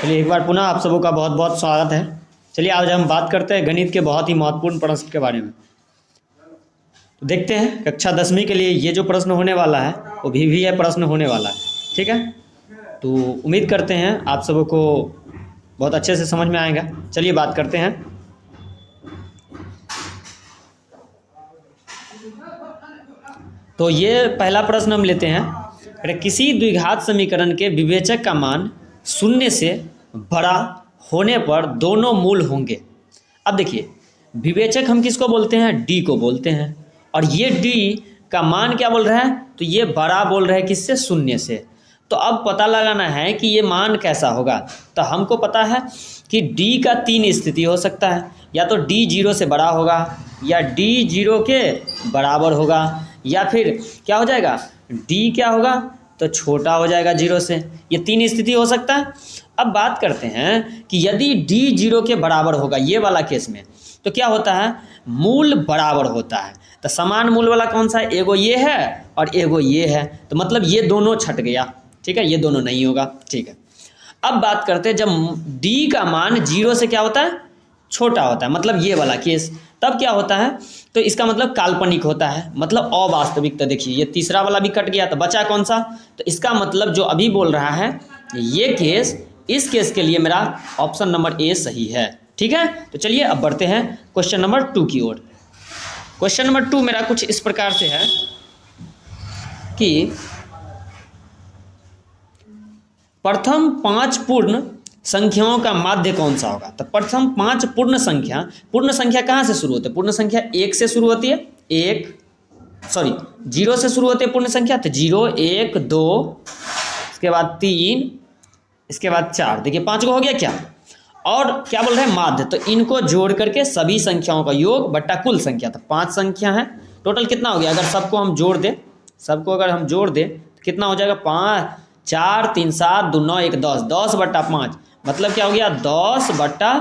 चलिए एक बार पुनः आप सबों का बहुत बहुत स्वागत है। चलिए आज हम बात करते हैं गणित के बहुत ही महत्वपूर्ण प्रश्न के बारे में। तो देखते हैं कक्षा 10वीं के लिए ये जो प्रश्न होने वाला है वो भी प्रश्न होने वाला है। ठीक है, तो उम्मीद करते हैं आप सबों को बहुत अच्छे से समझ में आएगा। चलिए बात करते हैं। तो ये पहला प्रश्न हम लेते हैं। किसी द्विघात समीकरण के विवेचक का मान शून्य से बड़ा होने पर दोनों मूल होंगे। अब देखिए विवेचक हम किसको बोलते हैं? डी को बोलते हैं। और ये डी का मान क्या बोल रहा है? तो ये बड़ा बोल रहा है किससे? शून्य से। तो अब पता लगाना है कि ये मान कैसा होगा। तो हमको पता है कि डी का 3 स्थिति हो सकता है, या तो डी 0 से बड़ा होगा, या डी 0 के बराबर होगा, या फिर क्या हो जाएगा? डी क्या होगा? तो छोटा हो जाएगा 0 से। ये 3 स्थिति हो सकता है। अब बात करते हैं कि यदि डी 0 के बराबर होगा ये वाला केस में, तो क्या होता है? मूल बराबर होता है। तो समान मूल वाला कौन सा है? एगो ये है और एगो ये है, तो मतलब ये दोनों छट गया। ठीक है, ये दोनों नहीं होगा। ठीक है, अब बात करते हैं जब डी का मान 0 से क्या होता है? छोटा होता है, मतलब ये वाला केस, तब क्या होता है? तो इसका मतलब काल्पनिक होता है, मतलब अवास्तविक। तो देखिए ये तीसरा वाला भी कट गया, तो बचा कौन सा? तो इसका मतलब जो अभी बोल रहा है ये केस, इस केस के लिए मेरा ऑप्शन नंबर ए सही है। ठीक है, तो चलिए अब बढ़ते हैं क्वेश्चन नंबर 2 की ओर। क्वेश्चन नंबर 2 मेरा कुछ इस प्रकार से है कि प्रथम 5 पूर्ण संख्याओं का माध्य कौन सा होगा? तो प्रथम 5 पूर्ण संख्या कहाँ से शुरू होती है? पूर्ण संख्या 1 से शुरू होती है। 0 से शुरू होती है पूर्ण संख्या। तो 0, 1, 2, इसके बाद 3, इसके बाद 4। देखिए 5 को हो गया क्या? और क्या बोल रहे हैं? माध्य। तो इनको जोड़ करके सभी संख्याओं का योग बट्टा कुल संख्या। तो 5 संख्या है, टोटल कितना हो गया? अगर सबको हम जोड़ दें, तो कितना हो जाएगा? 5, 4, 3, 7, 2, 9, 1, 10, 10 बट्टा 5, मतलब क्या हो गया? 10 बट्टा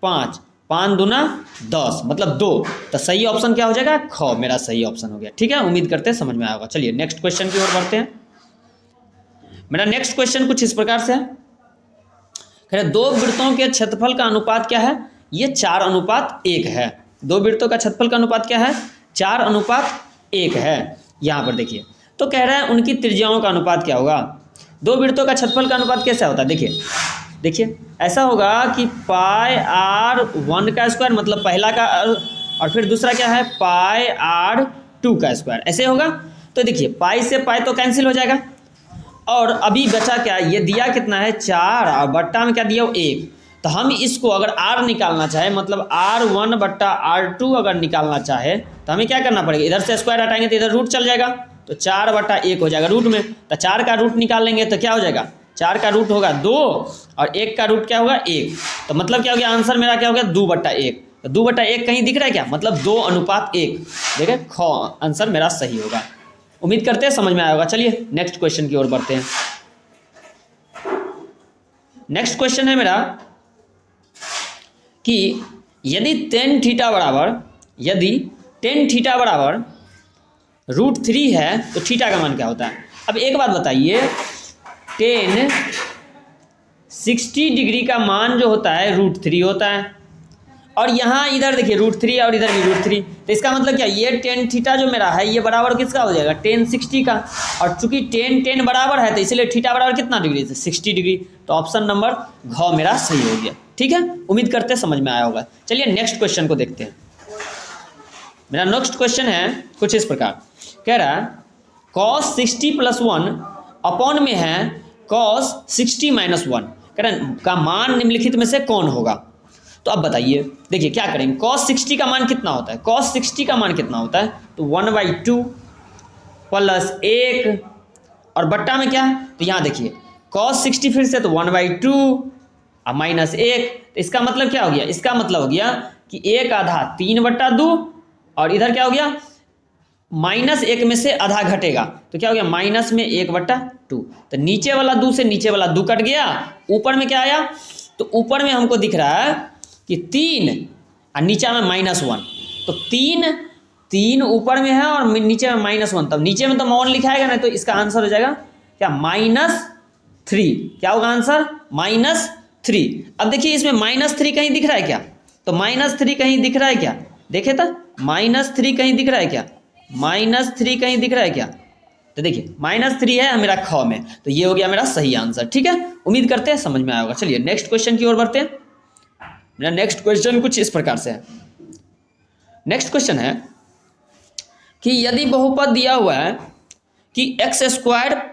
5, 5 दूना 10, मतलब 2। तो सही ऑप्शन क्या हो जाएगा? ख मेरा सही ऑप्शन हो गया। ठीक है, उम्मीद करते हैं समझ में आया होगा। चलिए नेक्स्ट क्वेश्चन की ओर बढ़ते हैं। मेरा नेक्स्ट क्वेश्चन कुछ इस प्रकार से है। दो वृत्तों के क्षेत्रफल का अनुपात क्या है? ये 4:1 है। दो वृत्तों का क्षेत्रफल का अनुपात क्या है? 4:1 है। यहाँ पर देखिए, तो कह रहा है उनकी त्रिज्याओं का अनुपात क्या होगा? दो वृत्तों का क्षेत्रफल का अनुपात कैसा होता है? देखिए ऐसा होगा कि πr1 का स्क्वायर, मतलब पहला का, और फिर दूसरा क्या है? πr2 का स्क्वायर, ऐसे होगा। तो देखिए पाई से पाई तो कैंसिल हो जाएगा, और अभी बचा क्या? ये दिया कितना है? 4, और बट्टा में क्या दिया? 1। तो हम इसको अगर r निकालना चाहे, मतलब r1 बट्टा r2 अगर निकालना चाहे, तो हमें क्या करना पड़ेगा? इधर से स्क्वायर हटाएंगे तो इधर रूट चल जाएगा, तो 4/1 हो जाएगा रूट में। तो 4 का रूट निकाल लेंगे तो क्या हो जाएगा? 4 का रूट होगा 2, और 1 का रूट क्या होगा? 1। तो मतलब क्या हो गया? आंसर मेरा क्या हो गया? 2/1। तो 2/1 कहीं दिख रहा है क्या? मतलब 2:1। देखिए ख आंसर मेरा सही होगा। उम्मीद करते हैं समझ में आया होगा। चलिए नेक्स्ट क्वेश्चन की ओर बढ़ते हैं। नेक्स्ट क्वेश्चन है मेरा कि यदि tan थीटा बराबर √3 है तो थीटा का मान क्या होता है? अब एक बात बताइए, tan 60 डिग्री का मान जो होता है √3 होता है, और यहाँ इधर देखिए √3 और इधर भी √3। तो इसका मतलब क्या? ये tan थीटा जो मेरा है ये बराबर किसका हो जाएगा? tan 60 का। और चूंकि tan बराबर है तो इसलिए थीटा बराबर कितना डिग्री से? 60 डिग्री। तो ऑप्शन नंबर घ मेरा सही हो गया। ठीक है, उम्मीद करते हैं समझ में आया होगा। चलिए नेक्स्ट क्वेश्चन को देखते हैं। मेरा नेक्स्ट क्वेश्चन है कुछ इस प्रकार, कह रहा है cos 60 + 1 अपॉन में है cos 60 - 1, कह रहा है का मान निम्नलिखित में से कौन होगा? तो अब बताइए, देखिए क्या करेंगे? cos 60 का मान कितना होता है? cos 60 का मान कितना होता है? तो 1/2 + 1, और बट्टा में क्या? तो यहाँ देखिए cos 60 फिर से, तो 1/2 और -1। तो इसका मतलब क्या हो गया? इसका मतलब हो गया कि 1 आधा 3/2, और इधर क्या हो गया? -1 में से आधा घटेगा, तो क्या हो गया? माइनस में 1/2। तो नीचे वाला 2 से नीचे वाला 2 कट गया, ऊपर में क्या आया? तो ऊपर में हमको दिख रहा है कि 3 और नीचे में -1। तो 3 ऊपर में है और नीचे में -1, तब नीचे में तो -1 लिखाएगा ना, तो इसका आंसर हो जाएगा क्या? -3। क्या होगा आंसर? 3। अब देखिए इसमें -3 कहीं दिख रहा है क्या? तो -3 कहीं दिख रहा है क्या? देखे तो -3 कहीं दिख रहा है क्या? -3 कहीं दिख रहा है क्या? तो देखिए -3 है मेरा ख में, तो ये हो गया मेरा सही आंसर। ठीक है, उम्मीद करते हैं समझ में आया होगा। चलिए नेक्स्ट क्वेश्चन की ओर बढ़ते हैं। मेरा नेक्स्ट क्वेश्चन कुछ इस प्रकार से है। नेक्स्ट क्वेश्चन है कि यदि बहुपद दिया हुआ है कि x²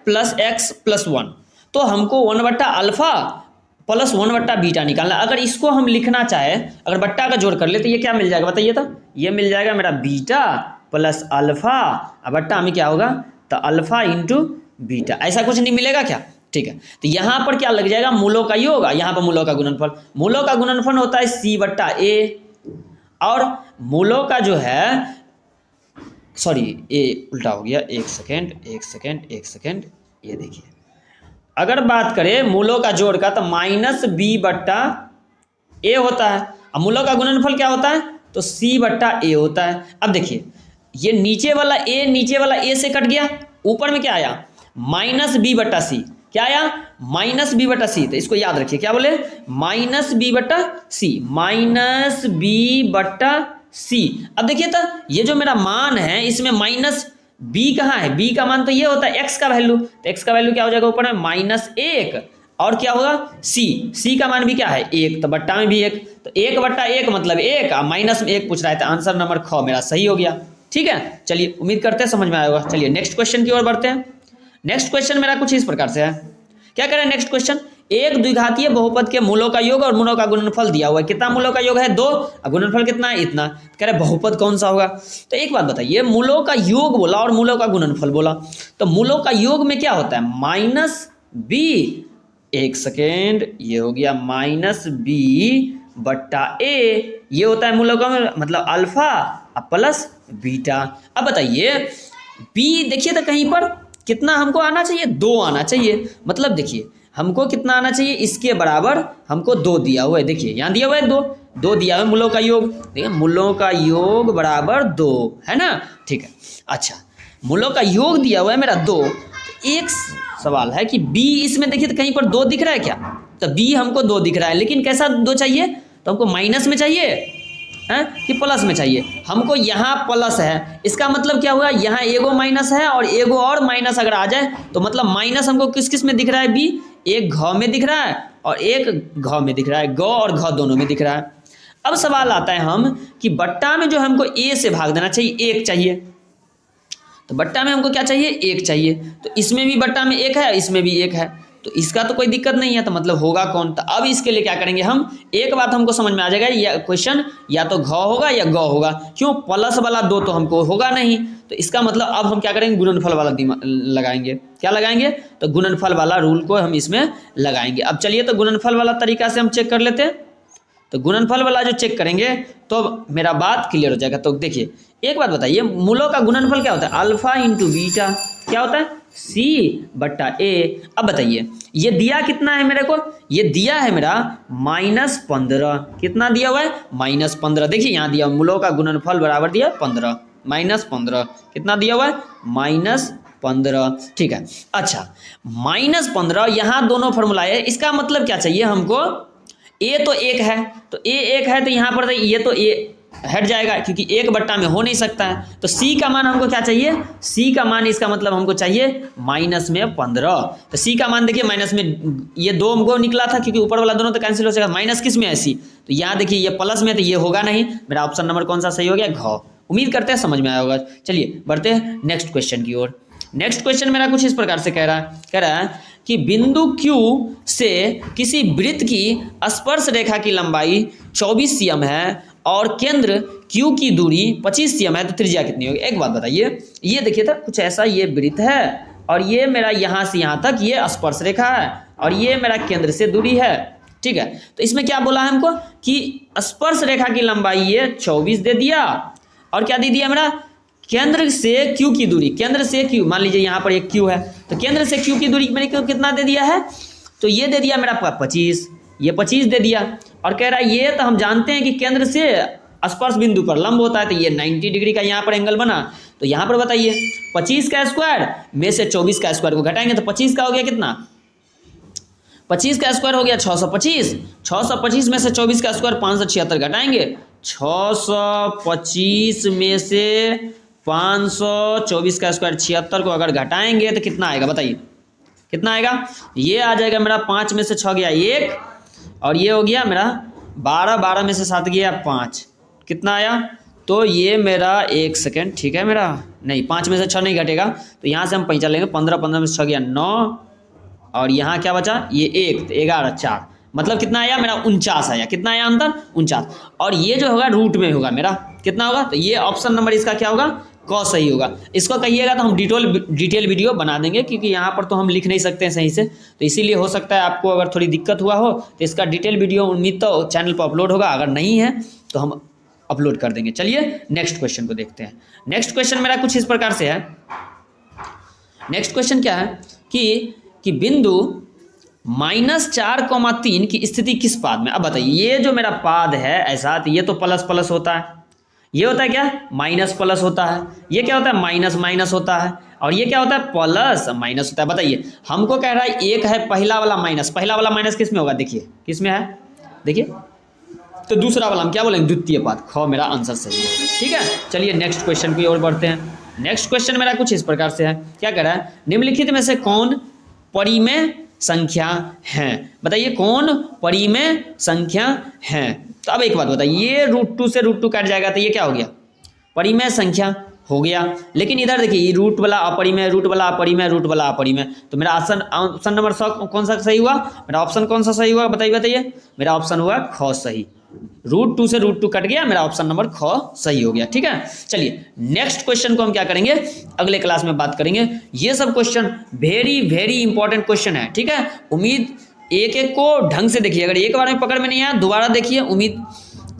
+ x + 1, तो हमको 1/α + 1/β निकालना। अगर इसको हम लिखना चाहे, अगर बट्टा का जोड़ कर ले तो ये क्या मिल जाएगा बताइए तो? ये मिल जाएगा मेरा बीटा प्लस अल्फा, और बट्टा में क्या होगा तो अल्फा इंटू बीटा। ऐसा कुछ नहीं मिलेगा क्या? ठीक है, तो यहाँ पर क्या लग जाएगा मूलों का योग, यहाँ पर मूलों का गुणनफल। मूलों का गुणनफल होता है c/a, और मूलों का जो है सॉरी ए उल्टा हो गया, एक सेकेंड, ये देखिए अगर बात करें मूलों का जोड़ का तो -b/a होता है, अब मूलों का गुणनफल क्या होता है तो c/a होता है। अब देखिए ये नीचे वाला a से कट गया, ऊपर में क्या आया -b/c, क्या आया -b/c। तो इसको याद रखिए, क्या बोले -b/c। अब देखिए तो ये जो मेरा मान है इसमें -b कहाँ है? b का मान तो ये होता है x का वैल्यू, तो x का वैल्यू क्या हो जाएगा ऊपर में -1, और क्या होगा c का मान भी क्या है 1, तो बट्टा में भी 1, तो 1/1 मतलब 1, और -1 पूछ रहा है, तो आंसर नंबर ख मेरा सही हो गया। ठीक है, चलिए उम्मीद करते हैं समझ में आया होगा। चलिए नेक्स्ट क्वेश्चन की ओर बढ़ते हैं। नेक्स्ट क्वेश्चन मेरा कुछ इस प्रकार से है। क्या करें नेक्स्ट क्वेश्चन, एक द्विघातीय बहुपद के मूलों का योग और मूलों का गुणनफल दिया हुआ है। कितना मूलों का योग है 2, और गुणनफल कितना है इतना। कह रहे बहुपद कौन सा होगा? तो एक बात बताइए, मूलों का योग बोला और मूलों का गुणनफल बोला, तो मूलों का योग में क्या होता है -b, एक सेकेंड, ये हो गया -b/a, ये होता है मूलों का मतलब अल्फा प्लस बीटा। अब बताइए b देखिए तो कहीं पर कितना हमको आना चाहिए 2 आना चाहिए, मतलब देखिए हमको कितना आना चाहिए इसके बराबर हमको 2 दिया हुआ है। देखिए यहाँ दिया हुआ है 2 दिया हुआ है मूलों का योग, देखिए मूलों का योग बराबर 2 है ना। ठीक है, अच्छा मूलों का योग दिया हुआ है मेरा 2। एक सवाल है कि b इसमें देखिए तो कहीं पर 2 दिख रहा है क्या? तो b हमको 2 दिख रहा है, लेकिन कैसा 2 चाहिए? तो हमको माइनस में चाहिए है कि प्लस में चाहिए? हमको यहाँ प्लस है, इसका मतलब क्या हुआ यहाँ एगो माइनस है और एगो और माइनस अगर आ जाए तो मतलब माइनस हमको किस किस में दिख रहा है b, एक घ में दिख रहा है और एक घ में दिख रहा है, ग और घ दोनों में दिख रहा है। अब सवाल आता है हम कि बट्टा में जो हमको a से भाग देना चाहिए 1 चाहिए, तो बट्टा में हमको क्या चाहिए 1 चाहिए, तो इसमें भी बट्टा में 1 है, इसमें भी 1 है, तो इसका तो कोई दिक्कत नहीं है, तो मतलब होगा कौन? तो अब इसके लिए क्या करेंगे हम, एक बात हमको समझ में आ जाएगा, या क्वेश्चन या तो घ होगा या ग होगा, क्यों प्लस वाला 2 तो हमको होगा नहीं, तो इसका मतलब अब हम क्या करेंगे गुणनफल वाला लगाएंगे। क्या लगाएंगे? तो गुणनफल वाला रूल को हम इसमें लगाएंगे। अब चलिए तो गुणनफल वाला तरीका से हम चेक कर लेते हैं। तो गुणनफल वाला जो चेक करेंगे तो मेरा बात क्लियर हो जाएगा। तो देखिए एक बात बताइए, मूलों का गुणनफल क्या होता है? अल्फा इंटू बीटा, क्या होता है c/a। अब बताइए ये दिया कितना है मेरे को? ये दिया है मेरा -15। कितना दिया हुआ है? -15। देखिए यहाँ दिया मूलों का गुणनफल बराबर दिया 15 -15, कितना दिया हुआ है -15। ठीक है, अच्छा -15 यहाँ दोनों फॉर्मूला है, इसका मतलब क्या चाहिए हमको? a तो 1 है, तो a 1 है तो यहाँ पर ये तो a हट जाएगा क्योंकि 1 बट्टा में हो नहीं सकता है, तो c का मान हमको क्या चाहिए? c का मान इसका मतलब हमको चाहिए -15। तो c का मान देखिए माइनस में ये 2 हमको निकला था क्योंकि ऊपर वाला दोनों तो कैंसिल हो जाएगा, माइनस किस में है c, तो यहाँ देखिए ये प्लस में, तो ये होगा नहीं। मेरा ऑप्शन नंबर कौन सा सही हो गया? घ। उम्मीद करते हैं समझ में आया होगा। चलिए बढ़ते हैं नेक्स्ट क्वेश्चन की ओर। नेक्स्ट क्वेश्चन मेरा कुछ इस प्रकार से कह रहा है कि बिंदु Q से किसी वृत्त की स्पर्श रेखा की लंबाई 24 cm है और केंद्र Q की दूरी 25 cm है, तो त्रिज्या कितनी होगी? एक बात बताइए, ये देखिए था कुछ ऐसा, ये वृत्त है और ये मेरा यहाँ से यहाँ तक ये स्पर्श रेखा है और ये मेरा केंद्र से दूरी है। ठीक है, तो इसमें क्या बोला है हमको कि स्पर्श रेखा की लंबाई ये 24 दे दिया और क्या दे दिया मेरा? केंद्र से Q की दूरी, केंद्र से Q, मान लीजिए यहाँ पर एक Q है, तो केंद्र से Q की दूरी मेरे को कितना दे दिया है? तो ये दे दिया मेरा 25, ये 25 दे दिया, और कह रहा है ये तो हम जानते हैं कि केंद्र से स्पर्श बिंदु पर लंब होता है, तो ये 90 डिग्री का यहाँ पर एंगल बना। तो यहाँ पर बताइए 25 का स्क्वायर में से 24 का स्क्वायर को घटाएंगे तो 25 का हो गया कितना? 25 का स्क्वायर हो गया 625, 625 में से 24 का स्क्वायर 576 घटाएंगे, 625 में से 524 का स्क्वायर 76 को अगर घटाएंगे तो कितना आएगा बताइए, कितना आएगा? ये आ जाएगा मेरा 5 में से 6 गया 1, और ये हो गया मेरा 12, 12 में से 7 गया 5, कितना आया? तो ये मेरा 1 सेकेंड, ठीक है मेरा, नहीं 5 में से 6 नहीं घटेगा, तो यहाँ से हम 5 लेंगे, 15, 15 में से 6 गया 9, और यहाँ क्या बचा? ये 1, तो 11, 4, मतलब कितना आया मेरा? 49 आया। कितना आया अंतर? 49। और ये जो होगा रूट में होगा मेरा, कितना होगा? तो ये ऑप्शन नंबर इसका क्या होगा? क सही होगा। इसको कहिएगा तो हम डिटेल वीडियो बना देंगे, क्योंकि यहाँ पर तो हम लिख नहीं सकते हैं सही से, तो इसीलिए हो सकता है आपको अगर थोड़ी दिक्कत हुआ हो, तो इसका डिटेल वीडियो उम्मीद तो चैनल पर अपलोड होगा, अगर नहीं है तो हम अपलोड कर देंगे। चलिए नेक्स्ट क्वेश्चन को देखते हैं। नेक्स्ट क्वेश्चन मेरा कुछ इस प्रकार से है। नेक्स्ट क्वेश्चन क्या है कि बिंदु -4,3 की स्थिति किस पाद में? अब बताइए, ये जो मेरा पाद है ऐसा, तो ये तो प्लस प्लस होता है, ये होता है क्या? माइनस प्लस होता है, ये क्या होता है? माइनस माइनस होता है, और ये क्या होता है? प्लस माइनस होता है। बताइए, हमको कह रहा है एक है पहला वाला माइनस, पहला वाला माइनस किस में होगा? देखिए किस में है, देखिए, तो दूसरा वाला हम क्या बोलेंगे? द्वितीय पाद। ख मेरा आंसर सही है। ठीक है, चलिए नेक्स्ट क्वेश्चन की ओर बढ़ते हैं। नेक्स्ट क्वेश्चन मेरा कुछ इस प्रकार से है। क्या कह रहा है? निम्नलिखित में से कौन परिमेय संख्या है? बताइए कौन परिमेय संख्या है? तो अब एक बात बताइए, ये √2 से √2 कट जाएगा, तो ये क्या हो गया? परिमेय संख्या हो गया। लेकिन इधर देखिए, रूट वाला अपरिमेय, रूट वाला अपरिमेय, रूट वाला अपरिमेय, तो मेरा ऑप्शन नंबर 100 कौन सा सही हुआ? मेरा ऑप्शन कौन सा सही हुआ? बताइए। मेरा ऑप्शन हुआ ख सही। √2 से √2 कट गया, मेरा ऑप्शन नंबर ख सही हो गया। ठीक है, चलिए नेक्स्ट क्वेश्चन को हम क्या करेंगे? अगले क्लास में बात करेंगे। ये सब question very very important question है। ठीक है, उम्मीद एक एक को ढंग से देखिए, अगर एक बार में पकड़ में नहीं आया दोबारा देखिए, उम्मीद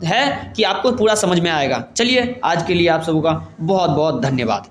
है कि आपको पूरा समझ में आएगा। चलिए आज के लिए आप सबों का बहुत बहुत धन्यवाद।